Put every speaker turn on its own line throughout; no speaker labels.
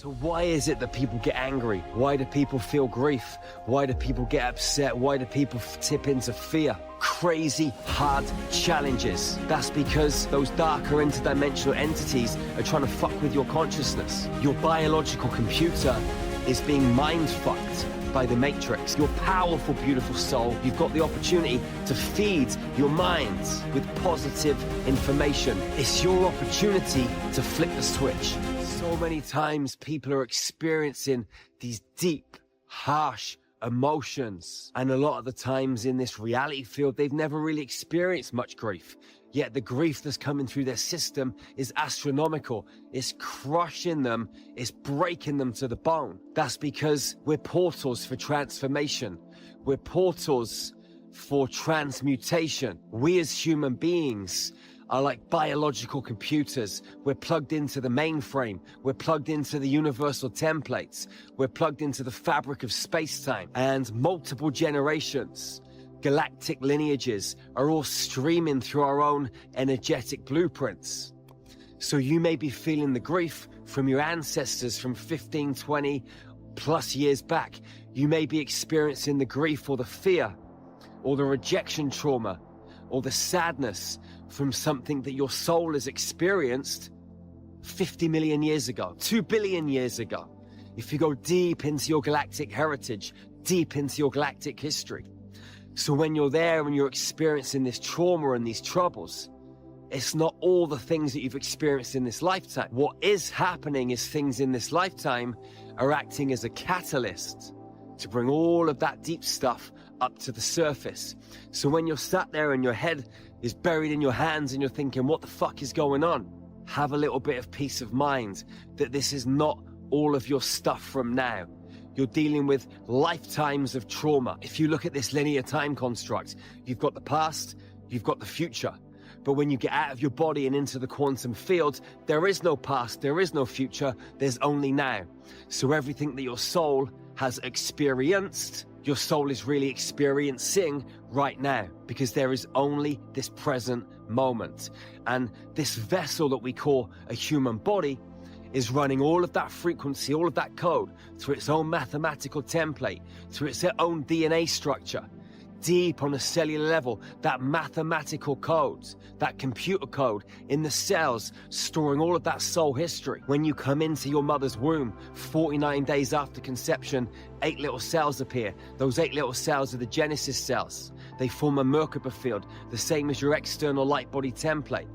So why is it that people get angry? Why do people feel grief? Why do people get upset? Why do people tip into fear? Crazy hard challenges. That's because those darker interdimensional entities are trying to fuck with your consciousness. Your biological computer is being mind-fucked by the Matrix. Your powerful, beautiful soul, you've got the opportunity to feed your mind with positive information. It's your opportunity to flip the switch. So many times people are experiencing these deep, harsh emotions. And a lot of the times in this reality field, they've never really experienced much grief. Yet the grief that's coming through their system is astronomical. It's crushing them. It's breaking them to the bone. That's because we're portals for transformation. We're portals for transmutation. We as human beings are like biological computers. We're plugged into the mainframe. We're plugged into the universal templates. We're plugged into the fabric of space-time. And multiple generations, galactic lineages are all streaming through our own energetic blueprints. So you may be feeling the grief from your ancestors from 15, 20 plus years back. You may be experiencing the grief or the fear or the rejection trauma or the sadness from something that your soul has experienced 50 million years ago, 2 billion years ago. If you go deep into your galactic heritage, deep into your galactic history. So when you're there and you're experiencing this trauma and these troubles, it's not all the things that you've experienced in this lifetime. What is happening is things in this lifetime are acting as a catalyst to bring all of that deep stuff up to the surface. So when you're sat there and your head is buried in your hands and you're thinking, what the fuck is going on? Have a little bit of peace of mind that this is not all of your stuff from now. You're dealing with lifetimes of trauma. If you look at this linear time construct, you've got the past, you've got the future. But when you get out of your body and into the quantum field, there is no past, there is no future, there's only now. So everything that your soul has experienced, your soul is really experiencing right now, because there is only this present moment. And this vessel that we call a human body is running all of that frequency, all of that code through its own mathematical template, through its own DNA structure. Deep on a cellular level, that mathematical code, that computer code in the cells, storing all of that soul history. When you come into your mother's womb, 49 days after conception, 8 little cells appear. Those 8 little cells are the Genesis cells. They form a Merkaba field, the same as your external light body template.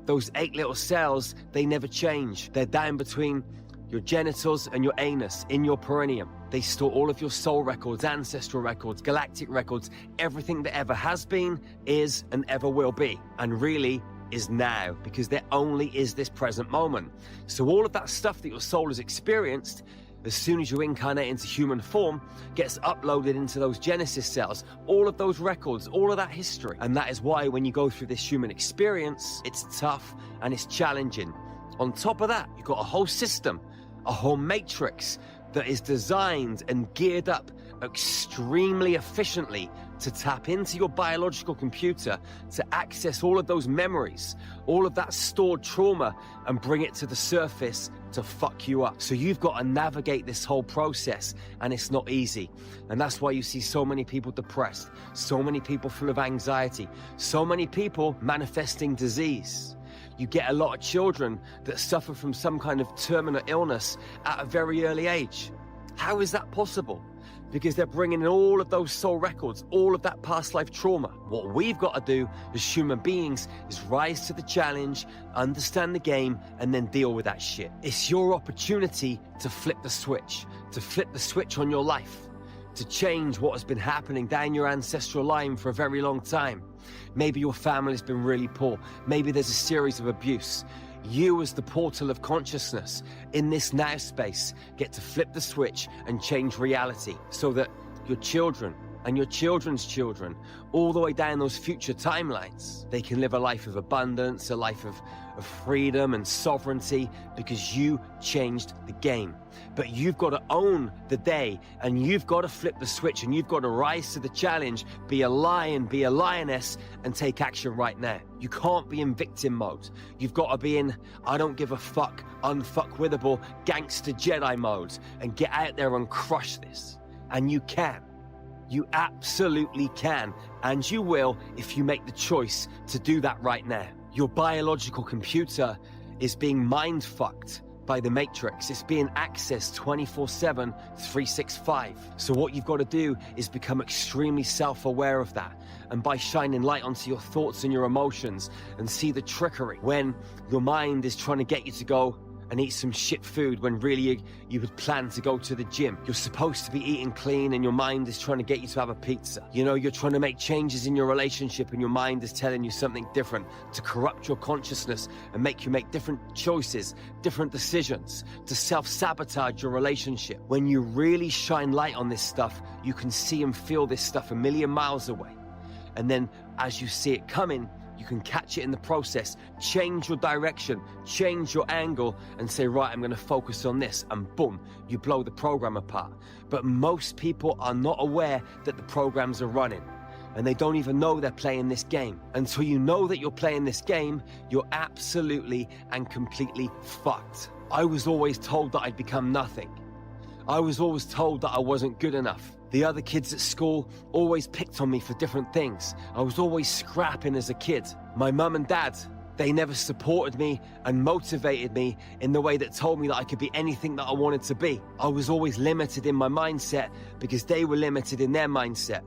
Those 8 little cells, they never change. They're down between your genitals and your anus, in your perineum. They store all of your soul records, ancestral records, galactic records, everything that ever has been, is, and ever will be. And really is now, because there only is this present moment. So all of that stuff that your soul has experienced, as soon as you incarnate into human form, gets uploaded into those Genesis cells, all of those records, all of that history. And that is why when you go through this human experience, it's tough and it's challenging. On top of that, you've got a whole system, a whole matrix that is designed and geared up extremely efficiently to tap into your biological computer, to access all of those memories, all of that stored trauma, and bring it to the surface to fuck you up. So you've got to navigate this whole process, and it's not easy. And that's why you see so many people depressed, so many people full of anxiety, so many people manifesting disease. You get a lot of children that suffer from some kind of terminal illness at a very early age. How is that possible? Because they're bringing in all of those soul records, all of that past life trauma. What we've got to do as human beings is rise to the challenge, understand the game, and then deal with that shit. It's your opportunity to flip the switch on your life, to change what has been happening down your ancestral line for a very long time. Maybe your family's been really poor. Maybe there's a series of abuse. You, as the portal of consciousness in this now space, get to flip the switch and change reality so that your children, and your children's children, all the way down those future timelines. They can live a life of abundance, a life of freedom and sovereignty, because you changed the game. But you've got to own the day, and you've got to flip the switch, and you've got to rise to the challenge, be a lion, be a lioness, and take action right now. You can't be in victim mode. You've got to be in I don't give a fuck, unfuckwithable, gangster Jedi mode, and get out there and crush this. And you can. You absolutely can, and you will if you make the choice to do that right now. Your biological computer is being mind-fucked by the Matrix. It's being accessed 24/7, 365. So what you've got to do is become extremely self-aware of that. And by shining light onto your thoughts and your emotions and see the trickery when your mind is trying to get you to go and eat some shit food when really you had planned to go to the gym. You're supposed to be eating clean and your mind is trying to get you to have a pizza. You know, you're trying to make changes in your relationship and your mind is telling you something different, to corrupt your consciousness and make you make different choices, different decisions, to self-sabotage your relationship. When you really shine light on this stuff, you can see and feel this stuff a million miles away. And then as you see it coming, you can catch it in the process, change your direction, change your angle, and say, right, I'm going to focus on this, and boom, you blow the program apart. But most people are not aware that the programs are running, and they don't even know they're playing this game. Until you know that you're playing this game, you're absolutely and completely fucked. I was always told that I'd become nothing. I was always told that I wasn't good enough. The other kids at school always picked on me for different things. I was always scrapping as a kid. My mum and dad, they never supported me and motivated me in the way that told me that I could be anything that I wanted to be. I was always limited in my mindset because they were limited in their mindset.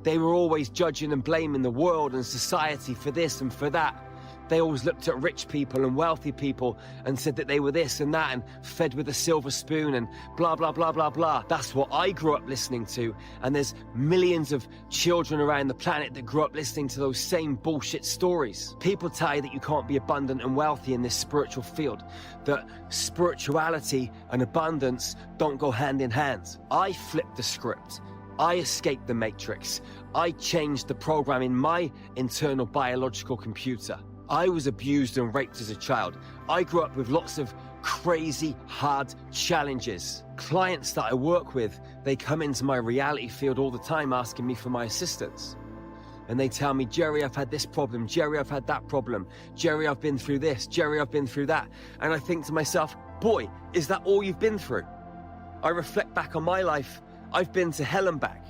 They were always judging and blaming the world and society for this and for that. They always looked at rich people and wealthy people and said that they were this and that and fed with a silver spoon and blah, blah, blah, blah, blah. That's what I grew up listening to. And there's millions of children around the planet that grew up listening to those same bullshit stories. People tell you that you can't be abundant and wealthy in this spiritual field, that spirituality and abundance don't go hand in hand. I flipped the script. I escaped the Matrix. I changed the program in my internal biological computer. I was abused and raped as a child. I grew up with lots of crazy, hard challenges. Clients that I work with, they come into my reality field all the time asking me for my assistance. And they tell me, Jerry, I've had this problem. Jerry, I've had that problem. Jerry, I've been through this. Jerry, I've been through that. And I think to myself, boy, is that all you've been through? I reflect back on my life. I've been to hell and back.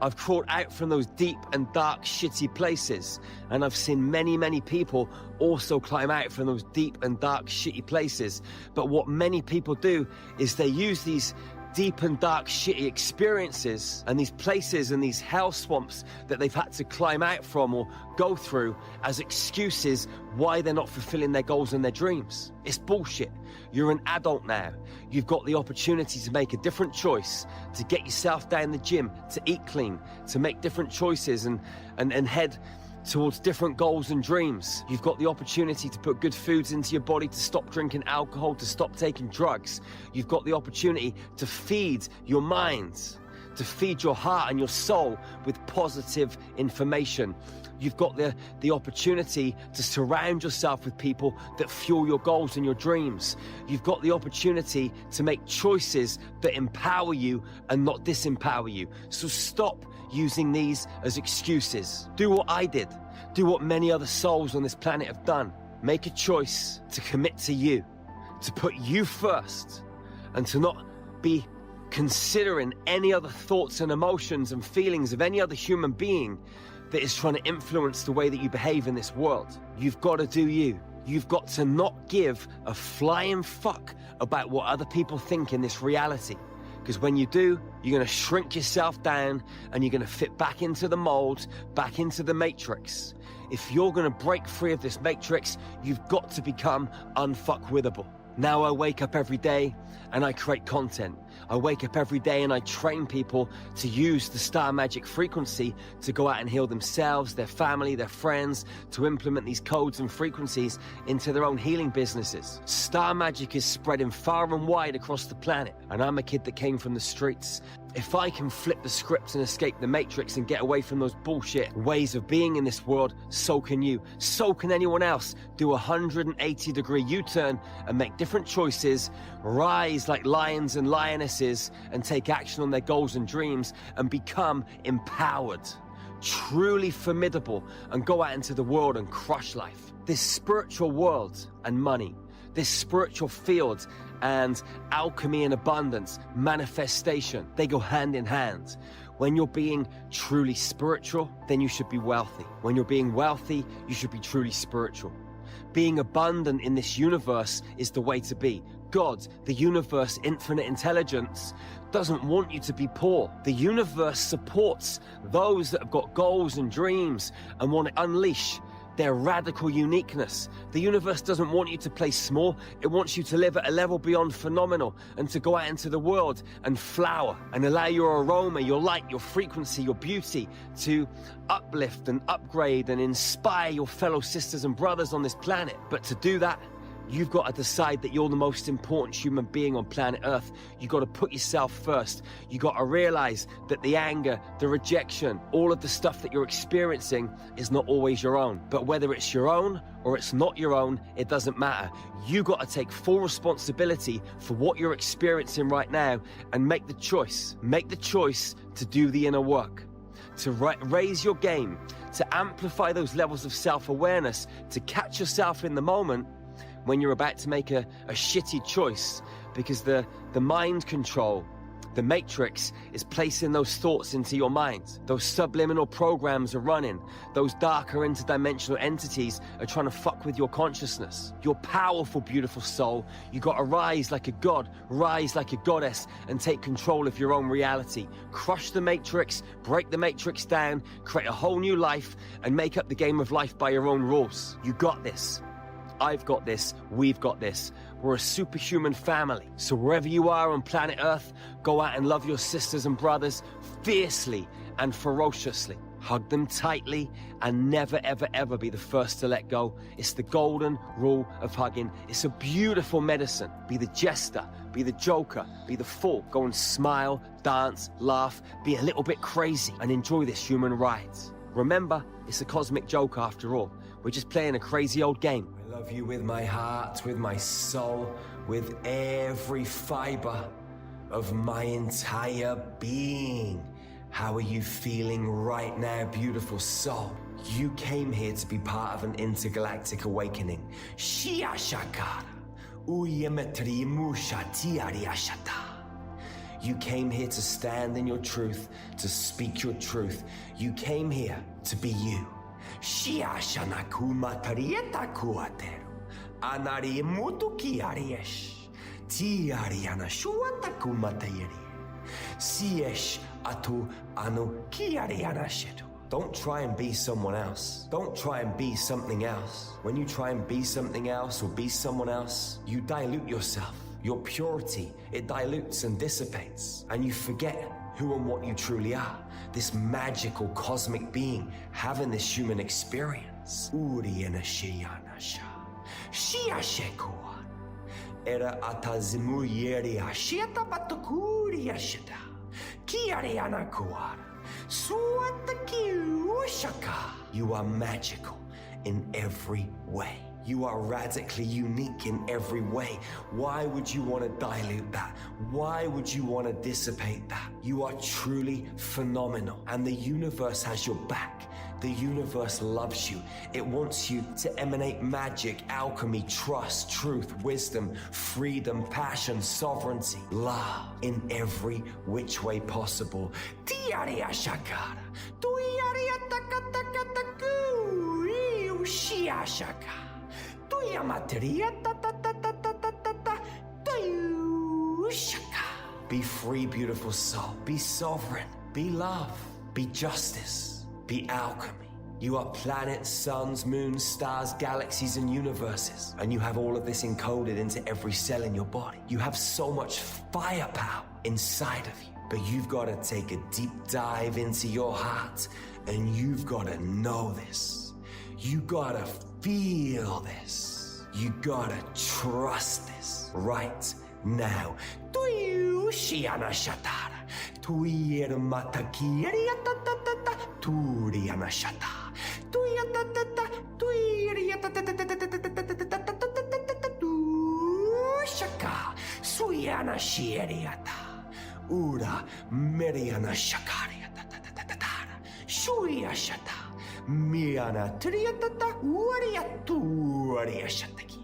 I've crawled out from those deep and dark, shitty places, and I've seen many, many people also climb out from those deep and dark, shitty places. But what many people do is they use these deep and dark, shitty experiences and these places and these hell swamps that they've had to climb out from or go through as excuses why they're not fulfilling their goals and their dreams. It's bullshit. You're an adult now. You've got the opportunity to make a different choice, to get yourself down the gym, to eat clean, to make different choices and head towards different goals and dreams. You've got the opportunity to put good foods into your body, to stop drinking alcohol, to stop taking drugs. You've got the opportunity to feed your mind, to feed your heart and your soul with positive information. You've got the opportunity to surround yourself with people that fuel your goals and your dreams. You've got the opportunity to make choices that empower you and not disempower you. So stop using these as excuses. Do what I did. Do what many other souls on this planet have done. Make a choice to commit to you, to put you first, and to not be considering any other thoughts and emotions and feelings of any other human being that is trying to influence the way that you behave in this world. You've got to do you. You've got to not give a flying fuck about what other people think in this reality. Because when you do, you're going to shrink yourself down and you're going to fit back into the mold, back into the matrix. If you're going to break free of this matrix, you've got to become unfuckwithable. Now I wake up every day and I create content. I wake up every day and I train people to use the star magic frequency to go out and heal themselves, their family, their friends, to implement these codes and frequencies into their own healing businesses. Star magic is spreading far and wide across the planet, and I'm a kid that came from the streets. If I can flip the script and escape the matrix and get away from those bullshit ways of being in this world, so can you. So can anyone else. Do a 180-degree U-turn and make different choices, rise like lions and lionesses, and take action on their goals and dreams, and become empowered, truly formidable, and go out into the world and crush life. This spiritual world and money, this spiritual field and alchemy and abundance, manifestation, they go hand in hand. When you're being truly spiritual, then you should be wealthy. When you're being wealthy, you should be truly spiritual. Being abundant in this universe is the way to be. God, the universe, infinite intelligence, doesn't want you to be poor. The universe supports those that have got goals and dreams and want to unleash their radical uniqueness. The universe doesn't want you to play small. It wants you to live at a level beyond phenomenal and to go out into the world and flower and allow your aroma, your light, your frequency, your beauty to uplift and upgrade and inspire your fellow sisters and brothers on this planet. But to do that, you've got to decide that you're the most important human being on planet Earth. You've got to put yourself first. You've got to realize that the anger, the rejection, all of the stuff that you're experiencing is not always your own. But whether it's your own or it's not your own, it doesn't matter. You got to take full responsibility for what you're experiencing right now and make the choice. Make the choice to do the inner work, to raise your game, to amplify those levels of self-awareness, to catch yourself in the moment when you're about to make a shitty choice, because the mind control, the matrix, is placing those thoughts into your mind. Those subliminal programs are running. Those darker interdimensional entities are trying to fuck with your consciousness. Your powerful, beautiful soul, you gotta rise like a god, rise like a goddess, and take control of your own reality. Crush the matrix, break the matrix down, create a whole new life, and make up the game of life by your own rules. You got this. I've got this, we've got this. We're a superhuman family. So wherever you are on planet Earth, go out and love your sisters and brothers fiercely and ferociously. Hug them tightly and never, ever, ever be the first to let go. It's the golden rule of hugging. It's a beautiful medicine. Be the jester, be the joker, be the fool. Go and smile, dance, laugh, be a little bit crazy and enjoy this human ride. Remember, it's a cosmic joke after all. We're just playing a crazy old game. I love you with my heart, with my soul, with every fiber of my entire being. How are you feeling right now, beautiful soul? You came here to be part of an intergalactic awakening. Shia Shakara. Uyemetri Musha Tiariashata. You came here to stand in your truth, to speak your truth. You came here to be you. Shiashana kumatarieta kuateru. Anari mutuki ariesh. Tiariana shuata kumatayeri. Siesh atu anu kiariana shetu. Don't try and be someone else. Don't try and be something else. When you try and be something else or be someone else, you dilute yourself. Your purity, it dilutes and dissipates, and you forget who and what you truly are. This magical cosmic being having this human experience. Uriana Shiyanasha. Shiashekuan. Era atazimu yeri ashieta batukuri ashita. Kiariana kuar. Suataki ushaka. You are magical in every way. You are radically unique in every way. Why would you want to dilute that? Why would you want to dissipate that? You are truly phenomenal, and the universe has your back. The universe loves you. It wants you to emanate magic, alchemy, trust, truth, wisdom, freedom, passion, sovereignty, love in every which way possible. Tiaria shakara, tuiaria takatakatakuri, ushia shaka. Be free, beautiful soul. Be sovereign. Be love. Be justice. Be alchemy. You are planets, suns, moons, stars, galaxies, and universes. And you have all of this encoded into every cell in your body. You have so much firepower inside of you. But you've got to take a deep dive into your heart. And you've got to know this. You got to feel this. You got to trust this right now. Shiana Shatara. Tuir Matakiri Turiana Shata. Tuyatata. Shaka. Suyana Shieriata. Ura Meriana Shakariata. Shuya Shata. Miana Triatata. Uria Shataki.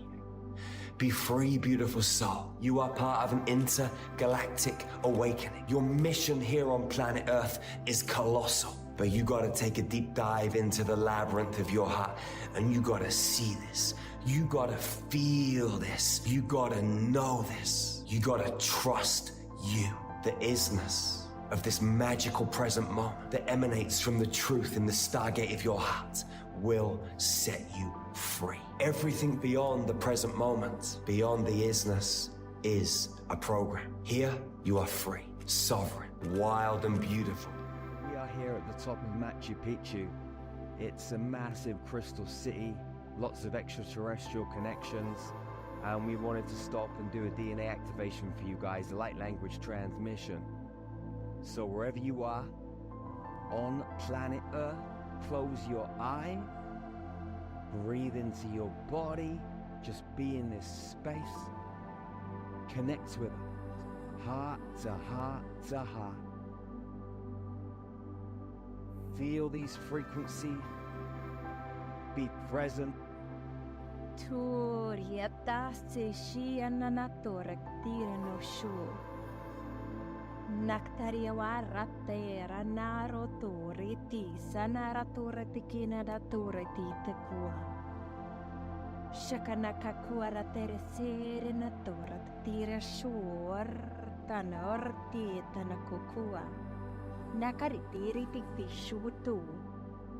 Be free, beautiful soul. You are part of an intergalactic awakening. Your mission here on planet Earth is colossal. But you gotta take a deep dive into the labyrinth of your heart, and you gotta see this. You gotta feel this. You gotta know this. You gotta trust you. The isness of this magical present moment that emanates from the truth in the stargate of your heart will set you free. Everything beyond the present moment, beyond the isness, is a program. Here, you are free, sovereign, wild and beautiful.
We are here at the top of Machu Picchu. It's a massive crystal city, lots of extraterrestrial connections, and we wanted to stop and do a DNA activation for you guys, a light language transmission. So wherever you are, on planet Earth, close your eyes, breathe into your body, just be in this space, connect with it, heart to heart to heart. Feel these frequencies, be present.
Turiata se shiananatorek tirano shu. Naktaria waratera naro toriti sanara toretikina da toreti tekua. Shakanaka kuara teresere na torat tira shur tanorti tanakukua. Nakaritiri tikti shutu.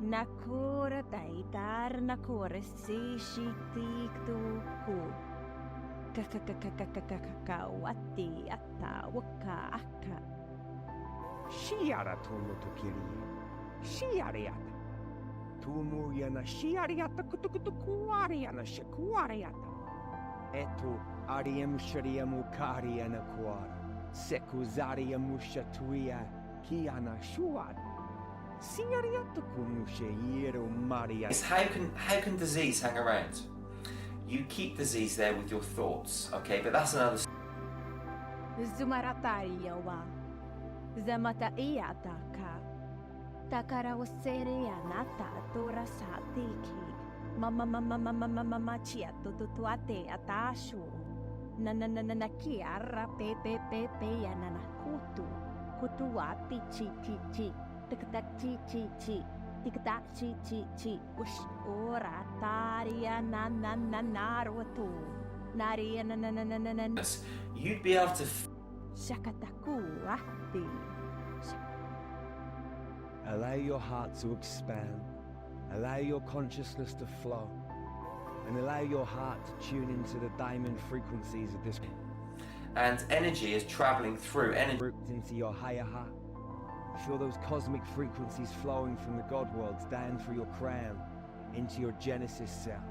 Nakura taitar nakore si shitiktu ku. Kakakakakakakakawati ata waka aka.
Shiara tumu tukiri. Shiariata. Tumu yana shiariata kutukutukuariana shikuariata. Etu ariemu shariemu kariana kuara. Sekuzariemu shatuia kiana shuada.
How can disease hang around? You keep disease there with your thoughts, okay? But that's another.
Zumaratariyawa. Zamata iataka. Takara waseria nata tora satiki. Mama chia tutuate atashu. Nanananakiara pepe yanana kutu. Kutuati chi. Tic-tac chi. Tic-tac chi. Ush ora taria nanarwatu. Naria nananananan.
You'd be able to.
Shakataku ahti.
Allow your heart to expand. Allow your consciousness to flow. And allow your heart to tune into the diamond frequencies of this.
And energy is traveling through energy.
Into your higher heart. Feel those cosmic frequencies flowing from the God worlds down through your crown into your Genesis cell.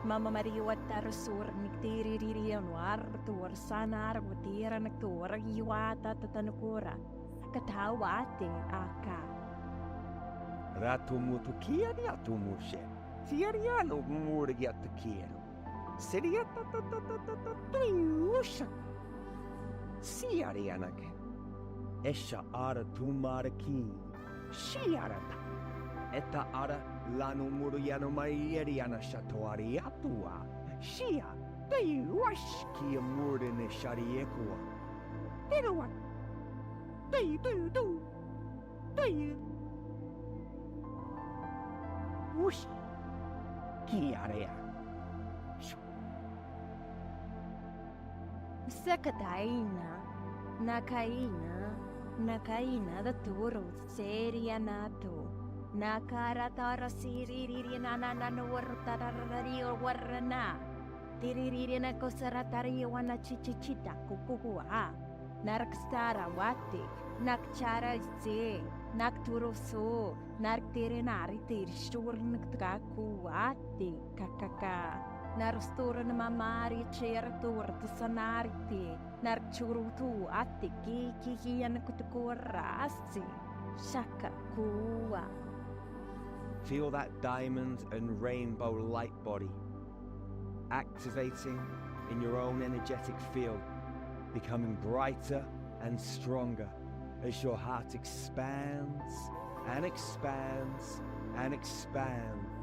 Mama Maria watarasur niktiri artur sanar watira naktura yuata tatanukura katawate aka
Ratu mutukia ni atumushe Siriano murgia tekiero Siriata tuyusha Sirianake Esha ara tumaraki Shiarata Eta ara lanu muriano maieriana shatoari atua. Shia, they wash ki murde ne shariekua. They do. Whoosh. Kiarea.
Sakataina, nakaina the toro, seria nato, nakaratara siriri nananawartarario warana, tiririna kosaratari wana chichichita kukua, narkstara wati, nakchara ze, nakturoso, narktirinari tirshurnkakuati, kakaka. Narostora na mamari certur te sanariti, narchurutu ati kikian kutukurasi, shaka kuwa.
Feel that diamond and rainbow light body activating in your own energetic field, becoming brighter and stronger as your heart expands and expands and expands.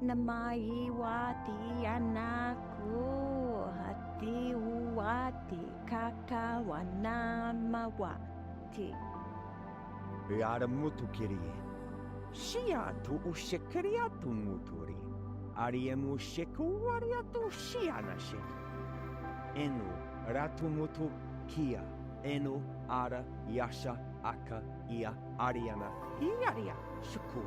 Namai wati anaku hati wati kakawana mawati.
Yara mutu kirie. Shiatu ushekriatu muturi. Ariemu sheku ariatu shiana shek. Enu ratu mutu kia. Enu ara yasha aka ia ariana. Iaria shuku.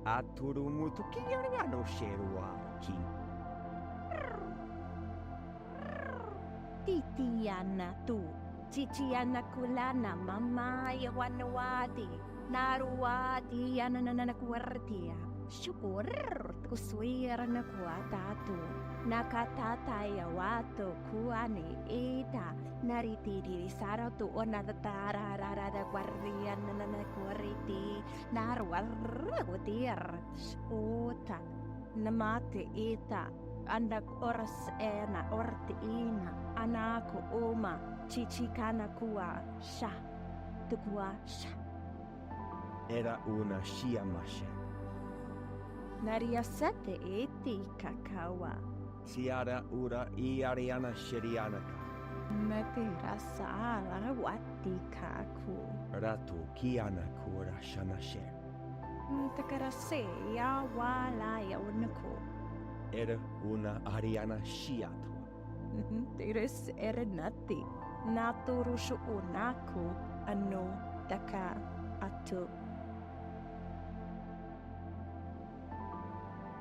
Aturu mutu kiariano sherua ki.
Titiana tu, Titiana kulana, mama yawanawati, naruwati, anananakuartia, syukur, kuswira na kuatatu, nakatataya wato kuani ita, naritiri saratu onadatara rarada guardian nananakuariti, narwarragutir, ota, namate ita, anak oras ena orti ina, anaku oma, chichikana kua, sha, tukua sha.
Era una shiamashe.
Nariasate eti kakawa.
Siara ura iariana sherianaka.
Matira sala wati kaku.
Ratu kiana kura shanashe.
Takarase ya wala ya unako.
Era una ariana shiatu.
Tiris erenati. Naturushu unaku ano taka atu.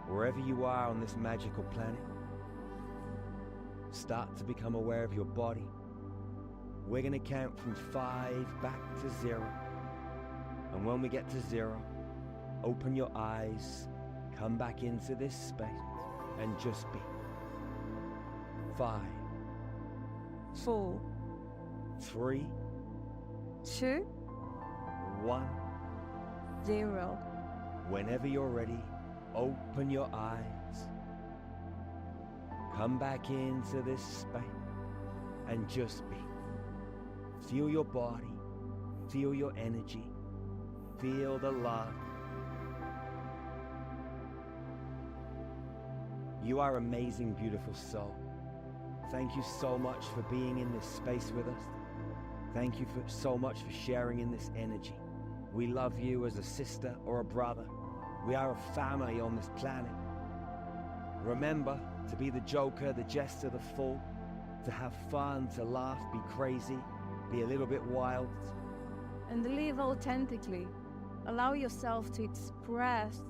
Wherever you are on this magical planet, start to become aware of your body. We're going to count from 5 back to 0. And when we get to 0, open your eyes, come back into this space, and just be. 5,
4,
3,
2,
1.
0.
Whenever you're ready, open your eyes. Come back into this space and just be. Feel your body, feel your energy, feel the love. You are amazing, beautiful soul. Thank you so much for being in this space with us. Thank you so much for sharing in this energy. We love you as a sister or a brother. We are a family on this planet. Remember to be the joker, the jester, the fool, to have fun, to laugh, be crazy, be a little bit wild.
And live authentically. Allow yourself to express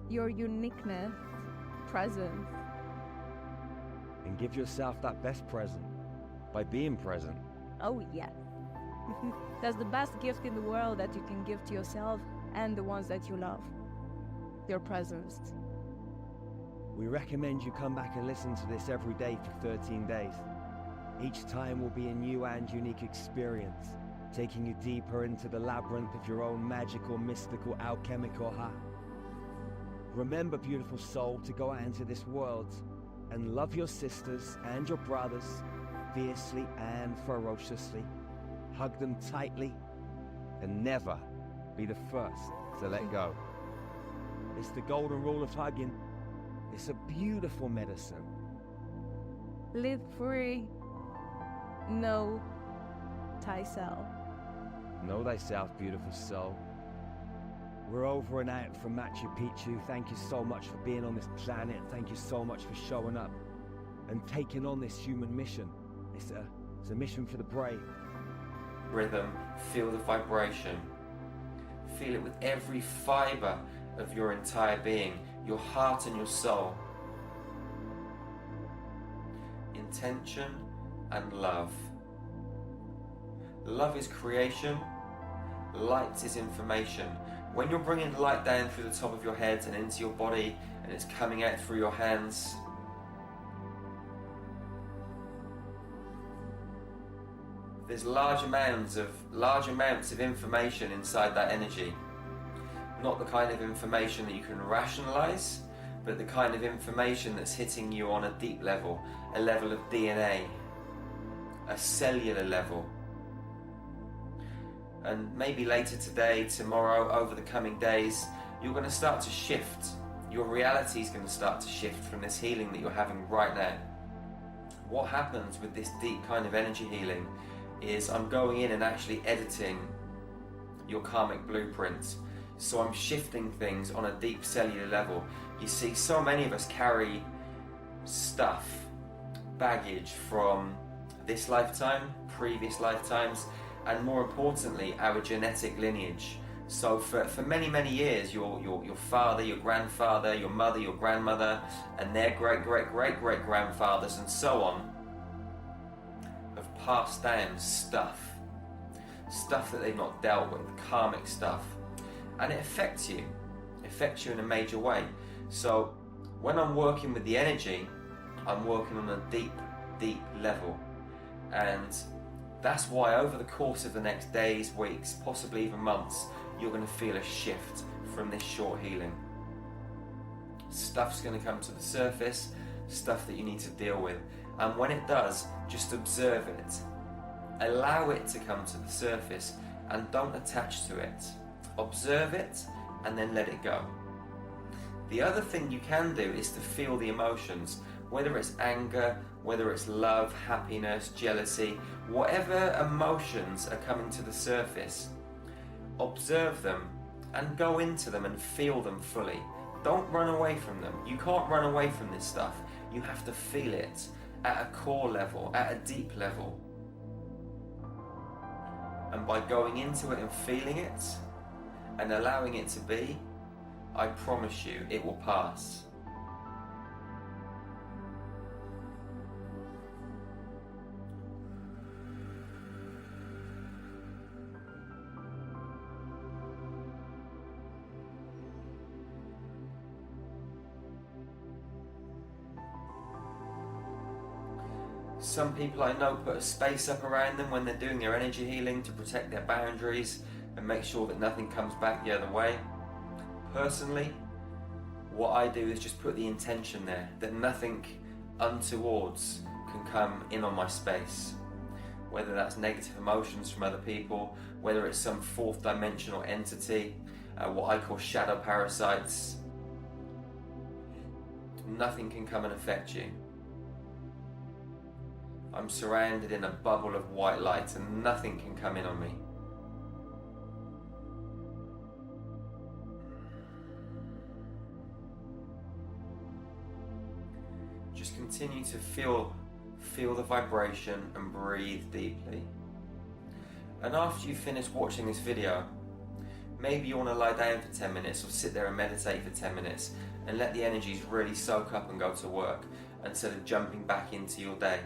your uniqueness, presence.
And give yourself that best present by being present.
Oh, yes. That's the best gift in the world that you can give to yourself and the ones that you love. your presence.
We recommend you come back and listen to this every day for 13 days. Each time will be a new and unique experience, taking you deeper into the labyrinth of your own magical, mystical, alchemical heart. Remember, beautiful soul, to go out into this world and love your sisters and your brothers fiercely and ferociously. Hug them tightly and never be the first to let go. It's the golden rule of hugging. It's a beautiful medicine.
Live free. Know thyself.
Know thyself, beautiful soul. We're over and out from Machu Picchu. Thank you so much for being on this planet. Thank you so much for showing up and taking on this human mission. It's a mission for the brave.
Rhythm, feel the vibration. Feel it with every fiber of your entire being, your heart and your soul. Intention and love. Love is creation, light is information. When you're bringing light down through the top of your head and into your body, and it's coming out through your hands, there's large amounts of information inside that energy. Not the kind of information that you can rationalize, but the kind of information that's hitting you on a deep level, a level of DNA, a cellular level. And maybe later today, tomorrow, over the coming days, you're going to start to shift. Your reality is going to start to shift from this healing that you're having right now. What happens with this deep kind of energy healing is I'm going in and actually editing your karmic blueprint. So I'm shifting things on a deep cellular level. You see, so many of us carry stuff, baggage from this lifetime, previous lifetimes, and more importantly, our genetic lineage. So for many, many years, your father, your grandfather, your mother, your grandmother, and their great-great-great-great-grandfathers, and so on, have passed down stuff that they've not dealt with, karmic stuff. And it affects you in a major way. So when I'm working with the energy, I'm working on a deep, deep level. And that's why over the course of the next days, weeks, possibly even months, you're going to feel a shift from this short healing. Stuff's going to come to the surface, stuff that you need to deal with. And when it does, just observe it. Allow it to come to the surface and don't attach to it. Observe it and then let it go. The other thing you can do is to feel the emotions, whether it's anger, whether it's love, happiness, jealousy, whatever emotions are coming to the surface. Observe them and go into them and feel them fully. Don't run away from them. You can't run away from this stuff. You have to feel it at a core level, at a deep level. And by going into it and feeling it and allowing it to be, I promise you it will pass. Some people I know put a space up around them when they're doing their energy healing to protect their boundaries and make sure that nothing comes back the other way. Personally, what I do is just put the intention there that nothing untowards can come in on my space. Whether that's negative emotions from other people, whether it's some fourth dimensional entity, what I call shadow parasites. Nothing can come and affect you. I'm surrounded in a bubble of white light and nothing can come in on me. Just continue to feel the vibration and breathe deeply. And after you finish watching this video, maybe you want to lie down for 10 minutes or sit there and meditate for 10 minutes and let the energies really soak up and go to work instead of jumping back into your day.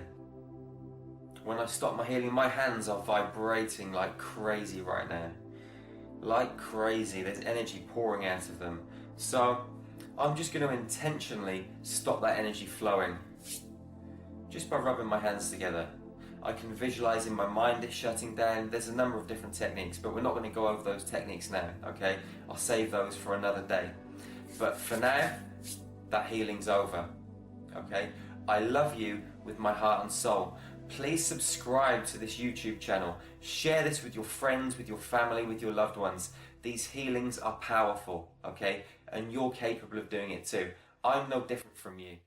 When I stop my healing, my hands are vibrating like crazy right now. Like crazy, there's energy pouring out of them. So I'm just going to intentionally stop that energy flowing just by rubbing my hands together. I can visualize in my mind it shutting down. There's a number of different techniques, but we're not going to go over those techniques now, okay? I'll save those for another day. But for now, that healing's over, okay? I love you with my heart and soul. Please subscribe to this YouTube channel. Share this with your friends, with your family, with your loved ones. These healings are powerful, okay? And you're capable of doing it too. I'm no different from you.